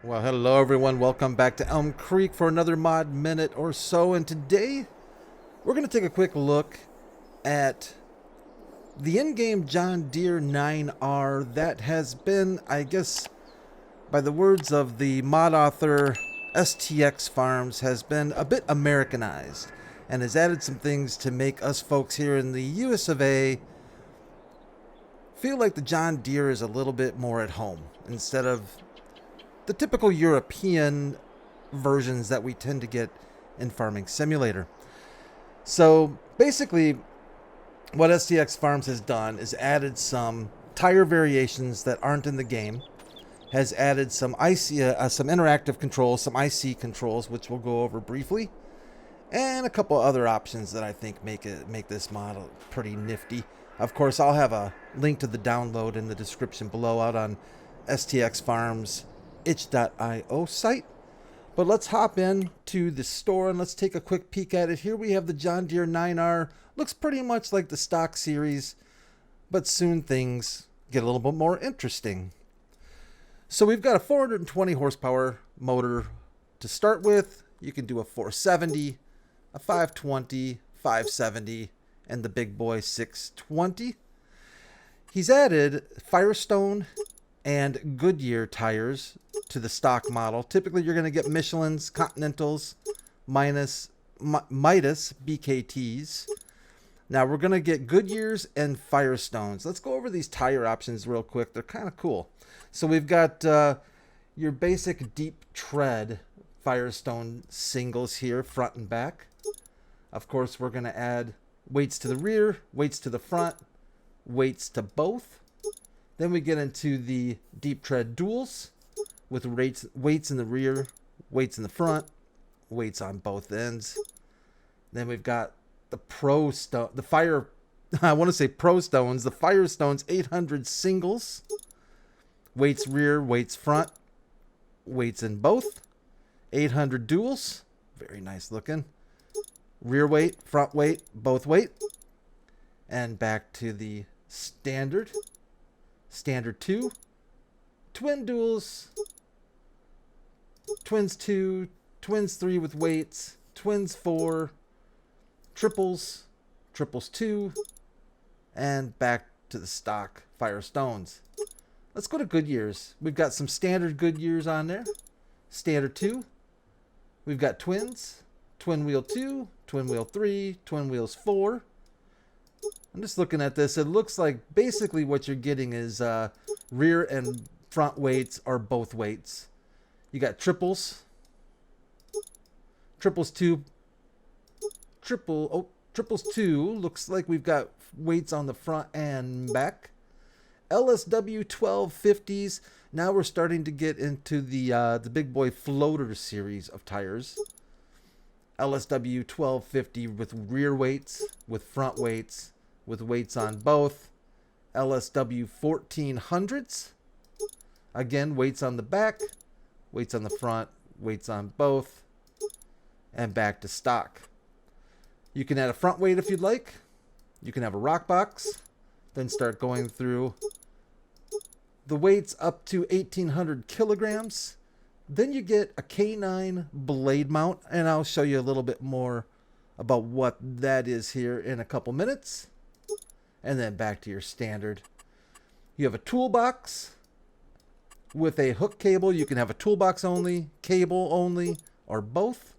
Well, hello everyone. Welcome back to Elm Creek for another mod minute or so. And today we're going to take a quick look at the in-game John Deere 9R that has been, I guess, by the words of the mod author STX Farms, has been a bit Americanized and has added some things to make us folks here in the US of A feel like the John Deere is a little bit more at home instead of the typical European versions that we tend to get in Farming Simulator. So basically, what STX Farms has done is added some tire variations that aren't in the game, has added some some interactive controls, some IC controls, which we'll go over briefly, and a couple other options that I think make this model pretty nifty. Of course, I'll have a link to the download in the description below out on STX Farms itch.io site. But let's hop in to the store and let's take a quick peek at it. Here we have the John Deere 9R. Looks pretty much like the stock series, but soon things get a little bit more interesting. So we've got a 420 horsepower motor to start with. You can do a 470, a 520, 570, and the big boy 620. He's added Firestone and Goodyear tires to the stock model. Typically you're going to get Michelin's, Continentals, Midas BKTs. Now we're going to get Goodyears and Firestones. Let's go over these tire options real quick. They're kind of cool. So we've got your basic deep tread Firestone singles here, front and back. Of course, we're going to add weights to the rear, weights to the front, weights to both. Then we get into the deep tread duals with weights in the rear, weights in the front, weights on both ends. Then we've got the Pro Stones, the Firestones 800 singles, weights rear, weights front, weights in both, 800 duals, very nice looking, rear weight, front weight, both weight, and back to the standard 2, twin duals, twins 2, twins 3 with weights, twins 4, triples 2, and back to the stock Firestones. Let's go to Goodyears. We've got some standard Goodyears on there. Standard 2. We've got twins, twin wheel 2, twin wheel 3, twin wheels 4. I'm just looking at this. It looks like basically what you're getting is rear and front weights are both weights. You got triples 2, triples 2. Looks like we've got weights on the front and back. LSW 1250s. Now we're starting to get into the big boy floater series of tires. LSW 1250 with rear weights, with front weights, with weights on both. LSW 1400s. Again, weights on the back, weights on the front, weights on both, and back to stock. You can add a front weight if you'd like. You can have a rock box, then start going through the weights up to 1800 kilograms. Then you get a K9 blade mount, and I'll show you a little bit more about what that is here in a couple minutes. And then back to your standard. You have a toolbox with a hook cable. You can have a toolbox only, cable only, or both.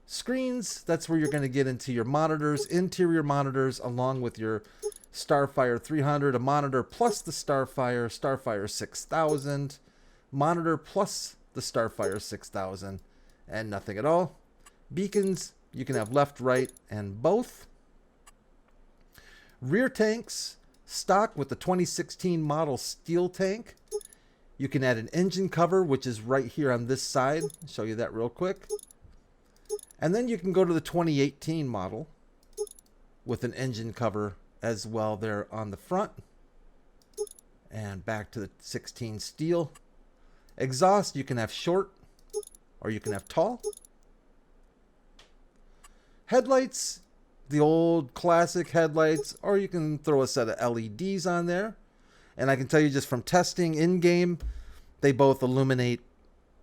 Screens, that's where you're going to get into your monitors, interior monitors, along with your Starfire 300, a monitor plus the Starfire 6000, monitor plus the Starfire 6000, and nothing at all. Beacons, you can have left, right, and both. Rear tanks, stock with the 2016 model steel tank. You can add an engine cover, which is right here on this side. I'll show you that real quick. And then you can go to the 2018 model with an engine cover as well there on the front. And back to the 16 steel. Exhaust, you can have short or you can have tall. Headlights, the old classic headlights, or you can throw a set of LEDs on there. And I can tell you just from testing in-game, they both illuminate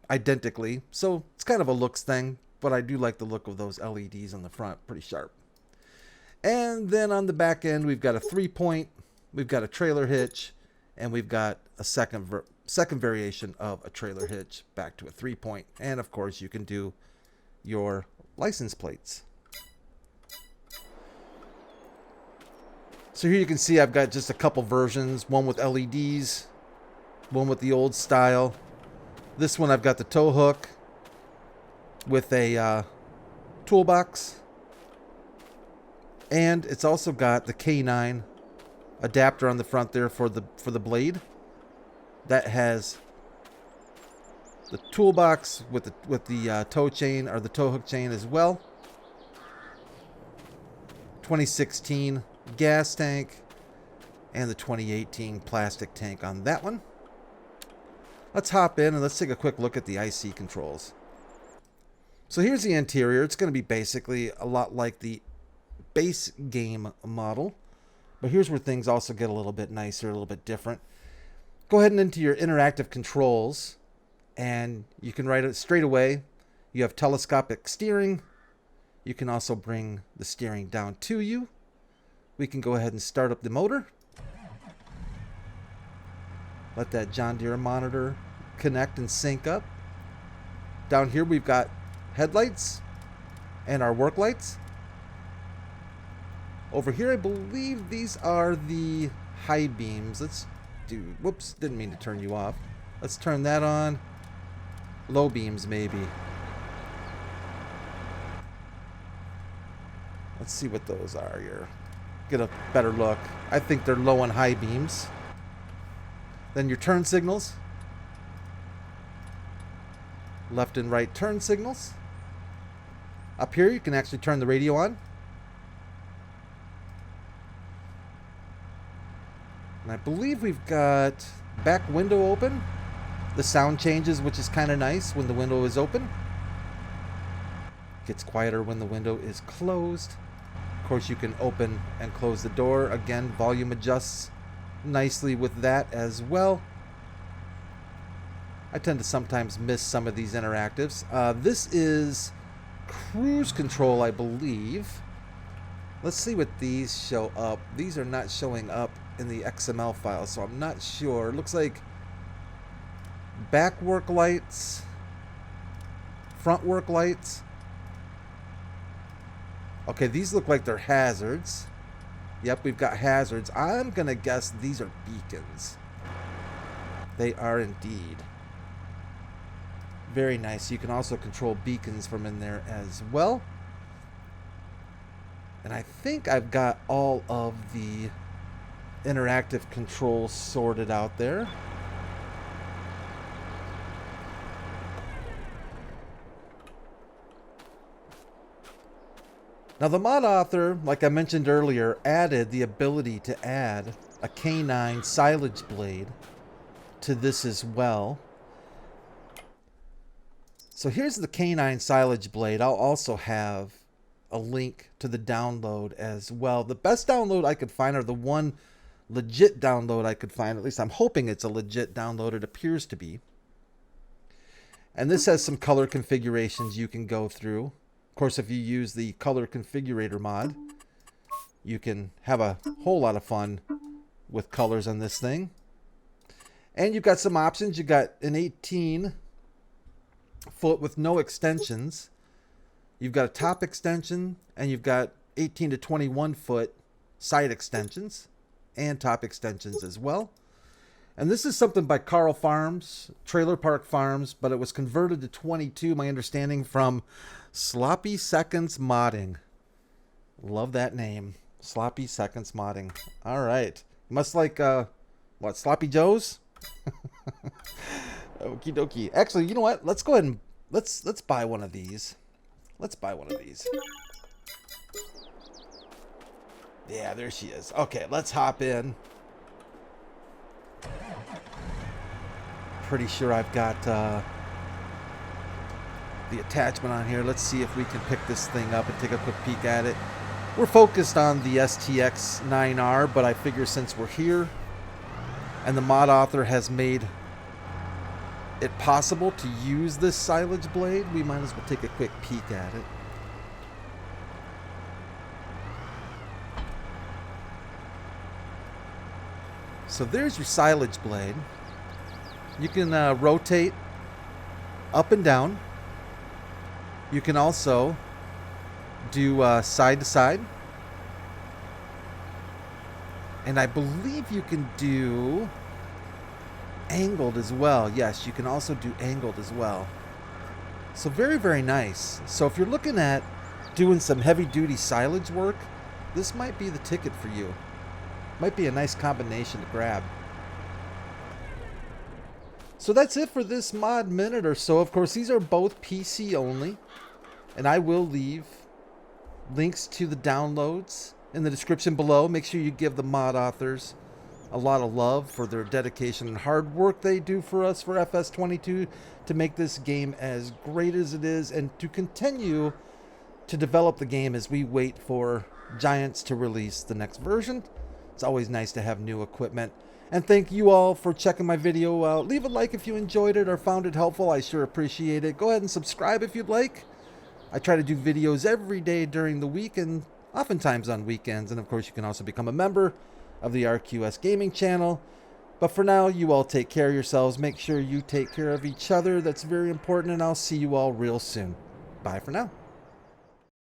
identically. So it's kind of a looks thing, but I do like the look of those LEDs on the front. Pretty sharp. And then on the back end, we've got a 3-point, we've got a trailer hitch, and we've got a second variation of a trailer hitch back to a 3-point. And of course, you can do your license plates. So here you can see I've got just a couple versions, one with LEDs, one with the old style. This one I've got the tow hook with a toolbox. And it's also got the K9 adapter on the front there for the blade. That has the toolbox with the tow chain or the tow hook chain as well. 2016 gas tank and the 2018 plastic tank on that one. Let's hop in and let's take a quick look at the IC controls. So here's the interior. It's going to be basically a lot like the base game model, but here's where things also get a little bit nicer, a little bit different. Go ahead and into your interactive controls, and you can write it straight away. You have telescopic steering. You can also bring the steering down to you. We can go ahead and start up the motor. Let that John Deere monitor connect and sync up. Down here we've got headlights and our work lights. Over here I believe these are the high beams. Let's do, whoops, didn't mean to turn you off. Let's turn that on. Low beams maybe. Let's see what those are here. Get a better look. I think they're low and high beams. Then your turn signals. Left and right turn signals. Up here you can actually turn the radio on. And I believe we've got back window open. The sound changes, which is kind of nice when the window is open. Gets quieter when the window is closed. Of course, you can open and close the door. Again, volume adjusts nicely with that as well. I tend to sometimes miss some of these interactives. This is cruise control, I believe. Let's see what these show up. These are not showing up in the XML file, so I'm not sure. It looks like back work lights, front work lights. Okay, these look like they're hazards. Yep, we've got hazards. I'm going to guess these are beacons. They are indeed. Very nice. You can also control beacons from in there as well. And I think I've got all of the interactive controls sorted out there. Now the mod author, like I mentioned earlier, added the ability to add a K9 silage blade to this as well. So here's the K9 silage blade. I'll also have a link to the download as well. The best download I could find, or the one legit download I could find, at least I'm hoping it's a legit download, it appears to be. And this has some color configurations you can go through. Of course, if you use the color configurator mod, you can have a whole lot of fun with colors on this thing. And you've got some options. You've got an 18 foot with no extensions. You've got a top extension, and you've got 18 to 21 foot side extensions and top extensions as well. And this is something by Carl Farms, Trailer Park Farms, but it was converted to 22, my understanding, from Sloppy Seconds Modding. Love that name. Sloppy Seconds Modding. All right. Must like, what, Sloppy Joe's? Okie dokie. Actually, you know what? Let's go ahead and let's buy one of these. Let's buy one of these. Yeah, there she is. Okay, let's hop in. Pretty sure I've got the attachment on here. Let's see if we can pick this thing up and take a quick peek at it. We're focused on the STX 9R, but I figure since we're here and the mod author has made it possible to use this silage blade, we might as well take a quick peek at it. So there's your silage blade. You can rotate up and down. You can also do side to side. And I believe you can do angled as well. Yes, you can also do angled as well. So very, very nice. So if you're looking at doing some heavy duty silage work, this might be the ticket for you. Might be a nice combination to grab. So that's it for this mod minute or so. Of course, these are both PC only. And I will leave links to the downloads in the description below. Make sure you give the mod authors a lot of love for their dedication and hard work they do for us for FS22 to make this game as great as it is and to continue to develop the game as we wait for Giants to release the next version. It's always nice to have new equipment. And thank you all for checking my video out. Leave a like if you enjoyed it or found it helpful. I sure appreciate it. Go ahead and subscribe if you'd like. I try to do videos every day during the week and oftentimes on weekends. And of course, you can also become a member of the RQS Gaming channel. But for now, you all take care of yourselves. Make sure you take care of each other. That's very important. And I'll see you all real soon. Bye for now.